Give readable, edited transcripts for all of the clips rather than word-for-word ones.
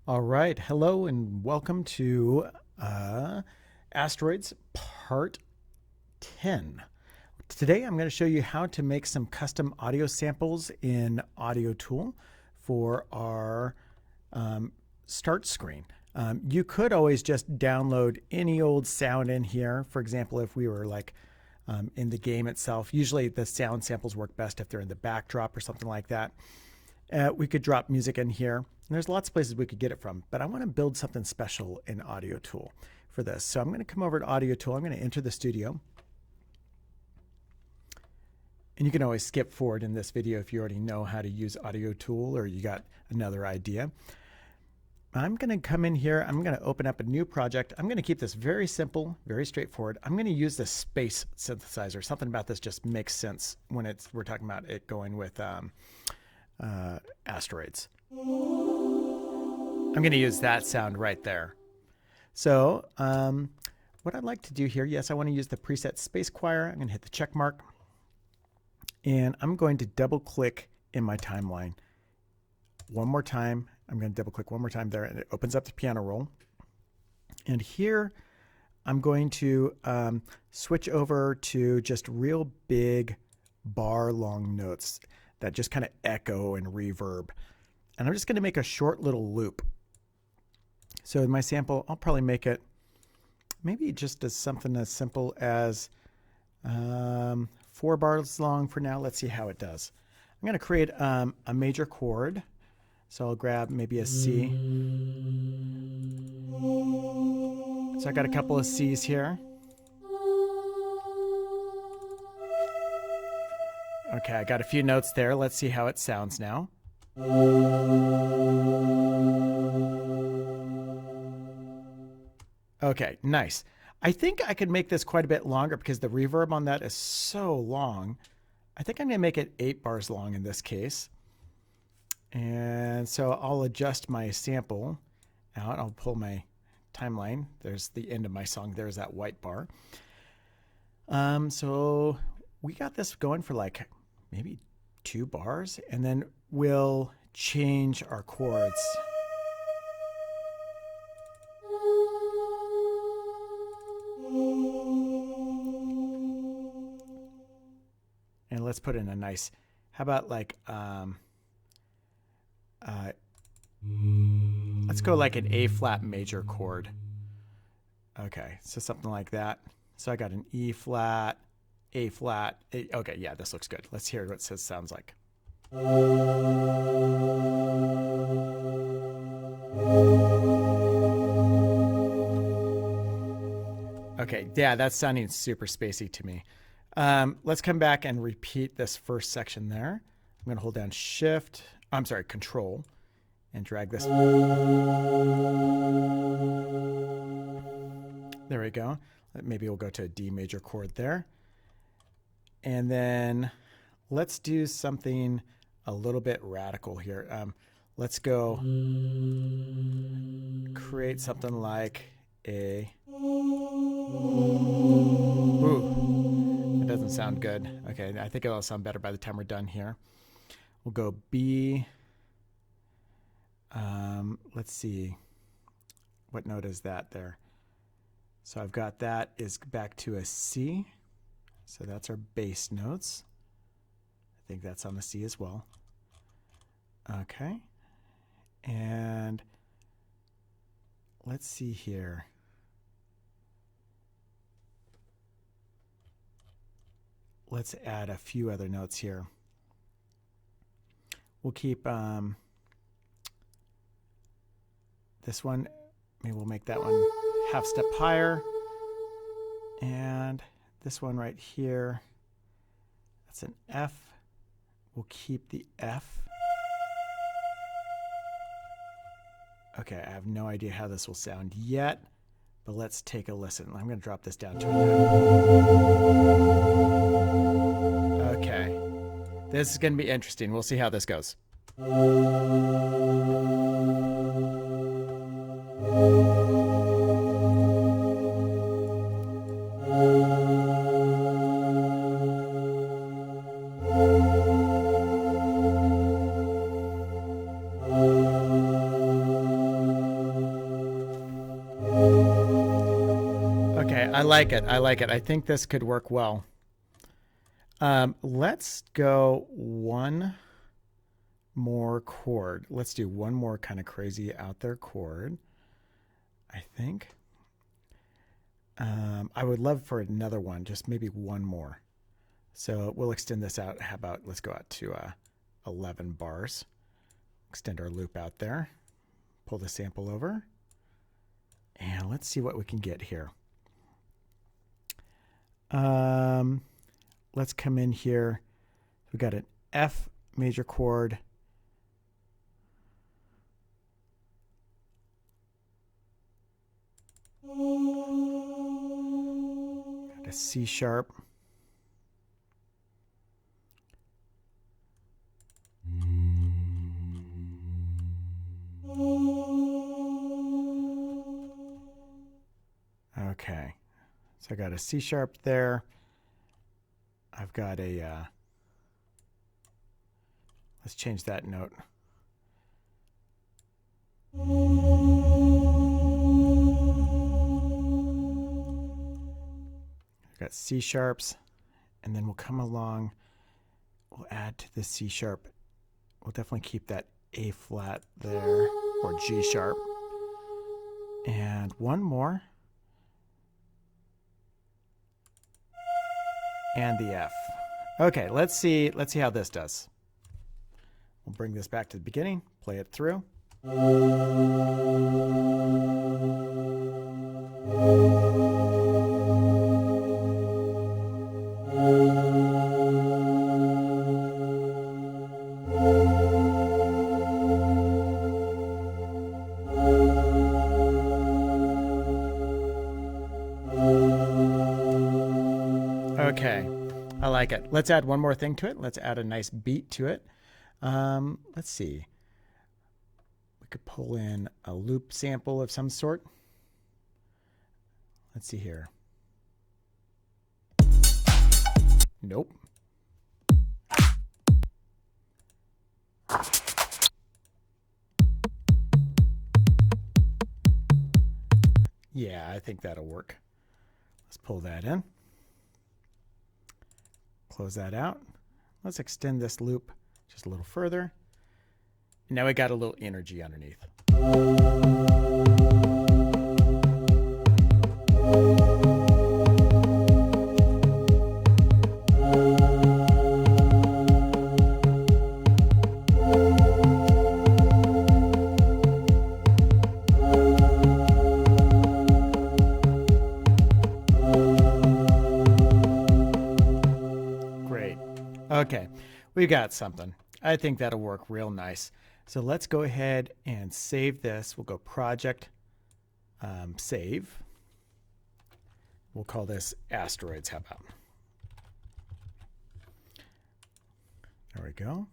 All right. Hello and welcome to Asteroids Part 10. Today I'm going to show you how to make some custom audio samples in Audio Tool for our start screen. You could always just download any old sound in here. For example, if we were like in the game itself, usually the sound samples work best if they're in the backdrop or something like that. We could drop music in here. And there's lots of places we could get it from, but I want to build something special in Audio Tool for this. So I'm going to come over to Audio Tool. I'm going to enter the studio. And you can always skip forward in this video if you already know how to use Audio Tool or you got another idea. I'm going to come in here. I'm going to open up a new project. I'm going to keep this very simple, very straightforward. I'm going to use the space synthesizer. Something about this just makes sense when we're talking about it going with asteroids. I'm going to use that sound right there. So what I'd like to do here, yes, I want to use the preset space choir. I'm going to hit the check mark. And I'm going to double click in my timeline. One more time. I'm going to double click one more time there, and it opens up the piano roll. And here I'm going to switch over to just real big bar long notes that just kind of echo and reverb. And I'm just going to make a short little loop. So in my sample, I'll probably make it maybe just as something as simple as 4 bars long for now. Let's see how it does. I'm going to create a major chord. So I'll grab maybe a C. So I got a couple of C's here. Okay, I got a few notes there. Let's see how it sounds now. Okay, nice. I think I could make this quite a bit longer because the reverb on that is so long. I think I'm going to make it 8 bars long in this case. And so I'll adjust my sample out. I'll pull my timeline. There's the end of my song. There's that white bar. So we got this going for like maybe 2 bars, and then we'll change our chords. And let's put in a nice, how about like, let's go like an A flat major chord. Okay, so something like that. So I got an E flat, A flat. Okay, yeah, this looks good. Let's hear what it sounds like. Okay, yeah, that's sounding super spacey to me. Let's come back and repeat this first section there. I'm going to hold down Control, and drag this. There we go. Maybe we'll go to a D major chord there. And then let's do something a little bit radical here. Let's go create something like a... Ooh, that doesn't sound good. Okay, I think it'll sound better by the time we're done here. We'll go B. Let's see. What note is that there? So I've got that is back to a C. So that's our bass notes. I think that's on the C as well. Okay. And let's see here. Let's add a few other notes here. We'll keep this one, maybe we'll make that one half step higher. And this one right here, that's an F. We'll keep the F. Okay, I have no idea how this will sound yet, but let's take a listen. I'm going to drop this down to a 9. Okay, this is going to be interesting. We'll see how this goes. I like it. I like it. I think this could work well. Let's go one more chord. Let's do one more kind of crazy out there chord, I think. I would love for another one, just maybe one more. So we'll extend this out. How about let's go out to 11 bars. Extend our loop out there. Pull the sample over. And let's see what we can get here. Let's come in here. We got an F major chord. Got a C sharp. Okay, so I got a C sharp there. I've got a, let's change that note. I've got C sharps, and then we'll come along, we'll add to the C sharp. We'll definitely keep that A flat there, or G sharp. And one more. And the F. Okay, let's see how this does. We'll bring this back to the beginning, play it through. Okay, I like it. Let's add one more thing to it. Let's add a nice beat to it. Let's see. We could pull in a loop sample of some sort. Let's see here. Nope. Yeah, I think that'll work. Let's pull that in. Close that out. Let's extend this loop just a little further. And now we got a little energy underneath. Okay, we got something. I think that'll work real nice. So let's go ahead and save this. We'll go project, save. We'll call this Asteroids. How about? There we go.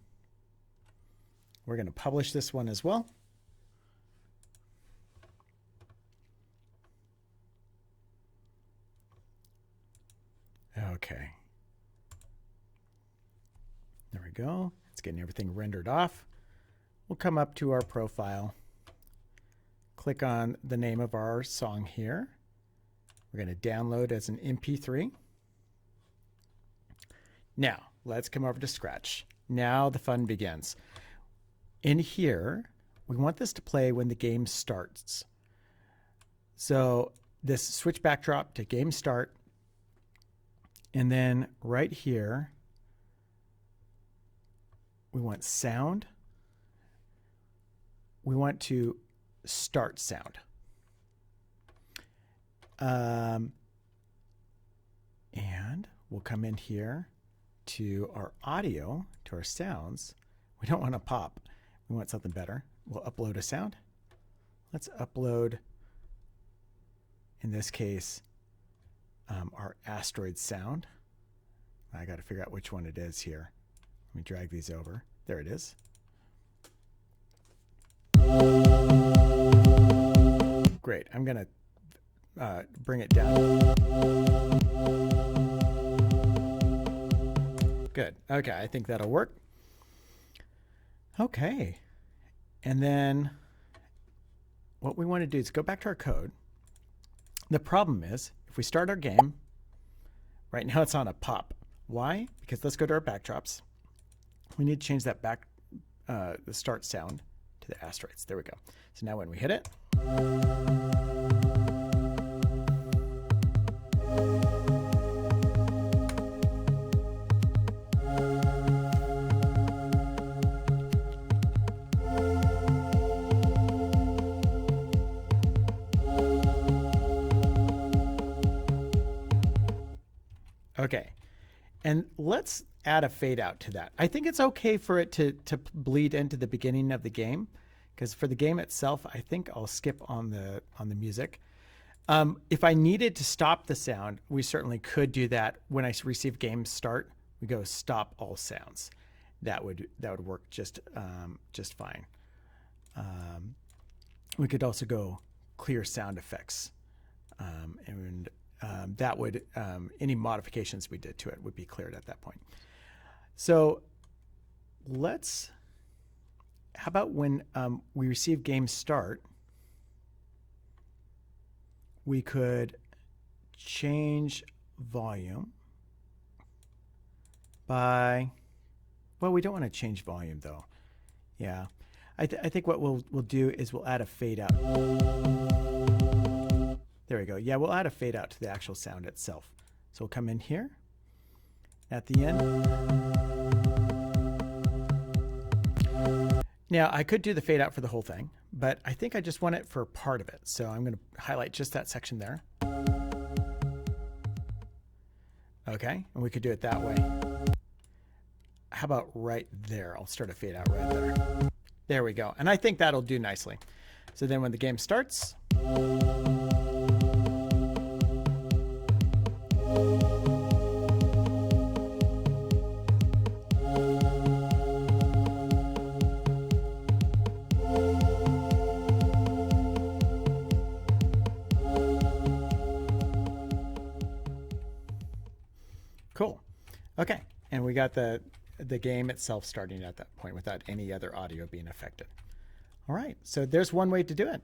We're going to publish this one as well. Okay. There we go. It's getting everything rendered off. We'll come up to our profile, click on the name of our song here. We're going to download as an MP3. Now, let's come over to Scratch. Now the fun begins. In here, we want this to play when the game starts. So this switch backdrop to game start, and then right here, we want sound. We want to start sound. And we'll come in here to our audio, to our sounds. We don't want to pop. We want something better. We'll upload a sound. Let's upload, in this case, our Asteroid sound. I got to figure out which one it is here. Let me drag these over. There it is. Great. I'm going to bring it down. Good. Okay, I think that'll work. Okay. And then what we want to do is go back to our code. The problem is, if we start our game, right now it's on a pop. Why? Because let's go to our backdrops. We need to change that the start sound to the asteroids. There we go. So now when we hit it, okay. And let's add a fade out to that. I think it's okay for it to bleed into the beginning of the game, because for the game itself, I think I'll skip on the music. If I needed to stop the sound, we certainly could do that. When I receive game start, we go stop all sounds. That would work just fine. We could also go clear sound effects, and that would any modifications we did to it would be cleared at that point. So how about when we receive game start, we could change volume by, well, we don't want to change volume though. Yeah, I think what we'll do is we'll add a fade out. There we go. Yeah, we'll add a fade out to the actual sound itself. So we'll come in here at the end. Now I could do the fade out for the whole thing, but I think I just want it for part of it. So I'm going to highlight just that section there. Okay, and we could do it that way. How about right there? I'll start a fade out right there. There we go. And I think that'll do nicely. So then when the game starts, cool. Okay, and we got the game itself starting at that point without any other audio being affected. All right, so there's one way to do it.